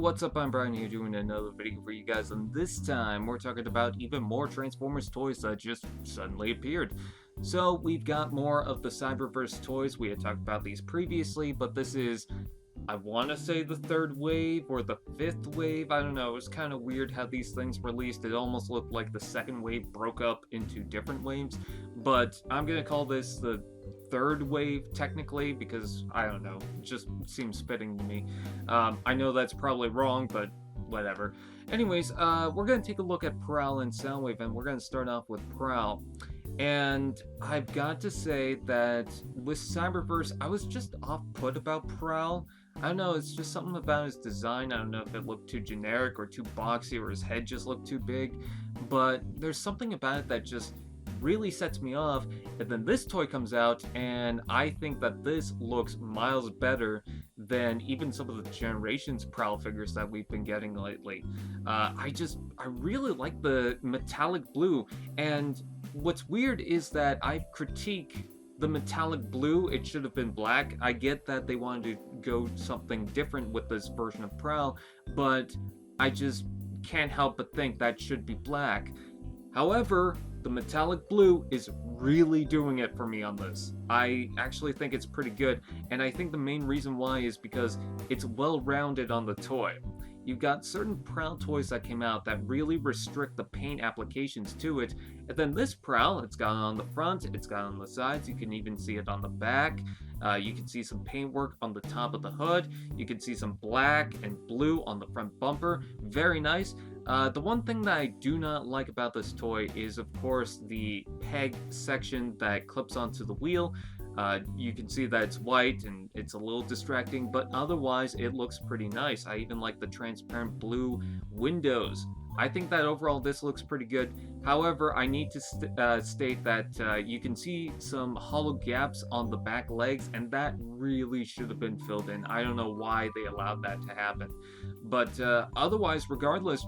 what's up? I'm Brian here doing another video for you guys, and this time we're talking about even more Transformers toys that just suddenly appeared. So we've got more of the Cyberverse toys. We had talked about these previously, but this is, I want to say, the third wave or the fifth wave. I don't know. It was kind of weird how these things released. It almost looked like the second wave broke up into different waves, but I'm going to call this the third wave technically because I don't know, it just seems fitting to me. I know that's probably wrong, but whatever. Anyways, we're gonna take a look at Prowl and Soundwave, and we're gonna start off with Prowl. And I've got to say that with Cyberverse, I was just off-put about Prowl. I don't know, it's just something about his design. I don't know if it looked too generic or too boxy or his head just looked too big, but there's something about it that just really sets me off. And then this toy comes out, and I think that this looks miles better than even some of the Generations Prowl figures that we've been getting lately. I really like the metallic blue, and what's weird is that I critique the metallic blue. It should have been black. I get that they wanted to go something different with this version of Prowl, but I just can't help but think that should be black. However, the metallic blue is really doing it for me on this. I actually think it's pretty good, and I think the main reason why is because it's well-rounded on the toy. You've got certain Prowl toys that came out that really restrict the paint applications to it, and then this Prowl, it's got it on the front, it's got it on the sides, you can even see it on the back. You can see some paintwork on the top of the hood, you can see some black and blue on the front bumper, very nice. The one thing that I do not like about this toy is, of course, the peg section that clips onto the wheel. You can see that it's white and it's a little distracting, but otherwise it looks pretty nice. I even like the transparent blue windows. I think that overall this looks pretty good. However, I need to state that you can see some hollow gaps on the back legs, and that really should have been filled in. I don't know why they allowed that to happen. But otherwise, regardless,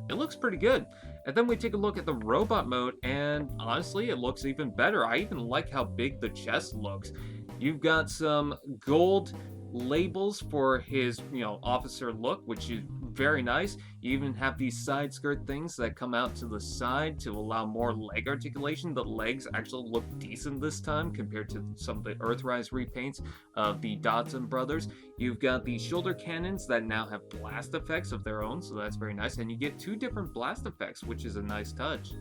it looks pretty good. And then we take a look at the robot mode, and honestly, it looks even better. I even like how big the chest looks. You've got some gold labels for his, officer look, which is very nice. You even have these side skirt things that come out to the side to allow more leg articulation. The legs actually look decent this time compared to some of the Earthrise repaints of the Dodson brothers. You've got the shoulder cannons that now have blast effects of their own, so that's very nice. And you get two different blast effects, which is a nice touch.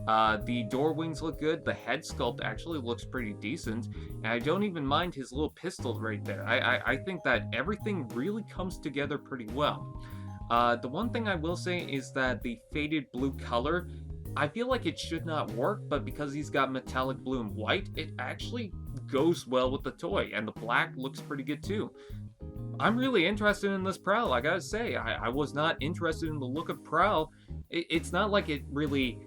The door wings look good. The head sculpt actually looks pretty decent, and I don't even mind his little pistol right there. I think that everything really comes together pretty well. The one thing I will say is that the faded blue color, I feel like it should not work, but because he's got metallic blue and white, it actually goes well with the toy, and the black looks pretty good too. I'm really interested in this Prowl, I gotta say. I was not interested in the look of Prowl. It's not like it really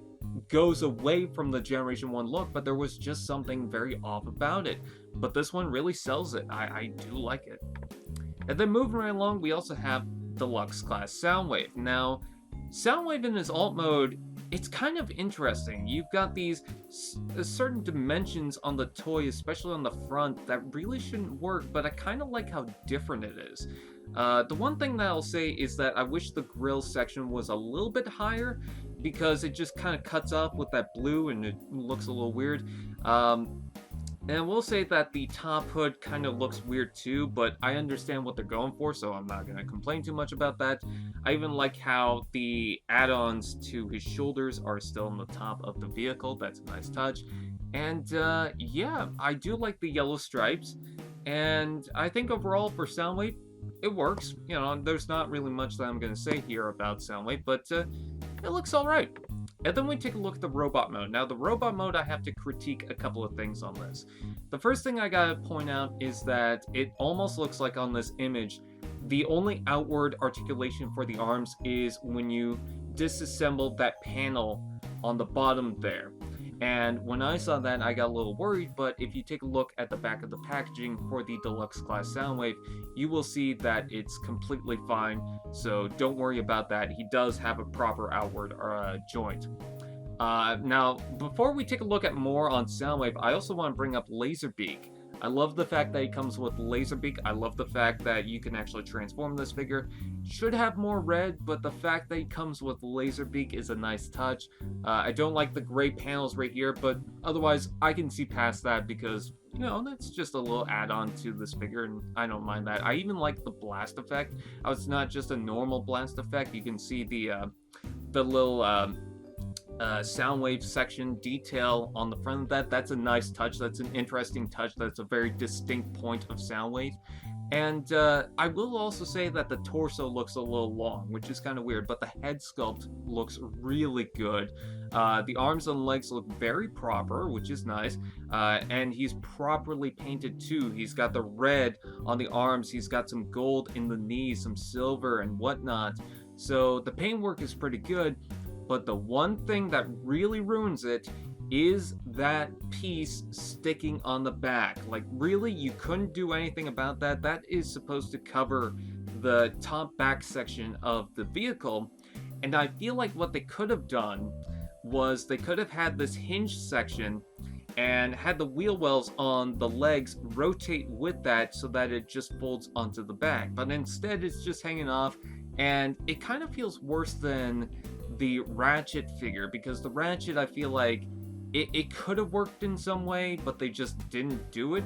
goes away from the Generation 1 look, but there was just something very off about it. But this one really sells it. I do like it. And then moving right along, we also have Deluxe class Soundwave. Now, Soundwave in his alt mode, it's kind of interesting. You've got these certain dimensions on the toy, especially on the front, that really shouldn't work, but I kind of like how different it is. The one thing that I'll say is that I wish the grill section was a little bit higher, because it just kind of cuts off with that blue and it looks a little weird. And I will say that the top hood kind of looks weird too, but I understand what they're going for, so I'm not going to complain too much about that. I even like how the add-ons to his shoulders are still on the top of the vehicle. That's a nice touch. And yeah, I do like the yellow stripes, and I think overall for Soundwave, it works. There's not really much that I'm going to say here about Soundwave, but it looks alright. And then we take a look at the robot mode. Now, the robot mode, I have to critique a couple of things on this. The first thing I gotta point out is that it almost looks like on this image, the only outward articulation for the arms is when you disassemble that panel on the bottom there. And when I saw that, I got a little worried, but if you take a look at the back of the packaging for the Deluxe class Soundwave, you will see that it's completely fine, so don't worry about that. He does have a proper outward joint. Now, before we take a look at more on Soundwave, I also want to bring up Laserbeak. I love the fact that he comes with Laserbeak. I love the fact that you can actually transform this figure. Should have more red, but the fact that he comes with Laserbeak is a nice touch. I don't like the gray panels right here, but otherwise I can see past that because, you know, that's just a little add-on to this figure, and I don't mind that. I even like the blast effect. How it's not just a normal blast effect. You can see the little Soundwave section detail on the front of that. That's a nice touch. That's an interesting touch. That's a very distinct point of Soundwave. And I will also say that the torso looks a little long, which is kind of weird, but the head sculpt looks really good. The arms and legs look very proper, which is nice. And he's properly painted too. He's got the red on the arms, he's got some gold in the knees, some silver and whatnot. So the paintwork is pretty good, but the one thing that really ruins it is that piece sticking on the back. Like, really, you couldn't do anything about that. That is supposed to cover the top back section of the vehicle, and I feel like what they could have done was they could have had this hinge section and had the wheel wells on the legs rotate with that so that it just folds onto the back, but instead it's just hanging off, and it kind of feels worse than the Ratchet figure, because the Ratchet, I feel like it could have worked in some way, but they just didn't do it.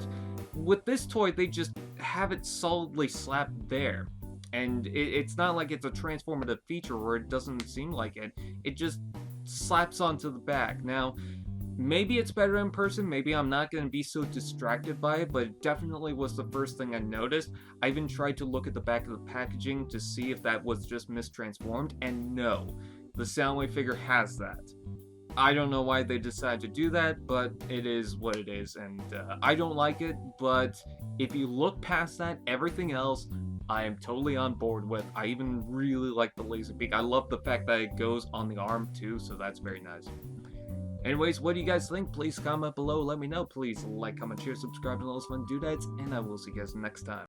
With this toy, they just have it solidly slapped there. And it's not like it's a transformative feature where it doesn't seem like it. It just slaps onto the back. Now, maybe it's better in person, maybe I'm not going to be so distracted by it, but it definitely was the first thing I noticed. I even tried to look at the back of the packaging to see if that was just mistransformed, and no, the Soundwave figure has that. I don't know why they decided to do that, but it is what it is, and I don't like it, but if you look past that, everything else I am totally on board with. I even really like the Laserbeak. I love the fact that it goes on the arm too, so that's very nice. Anyways, what do you guys think? Please comment below, let me know. Please like, comment, share, subscribe, and all those fun doodads, and I will see you guys next time.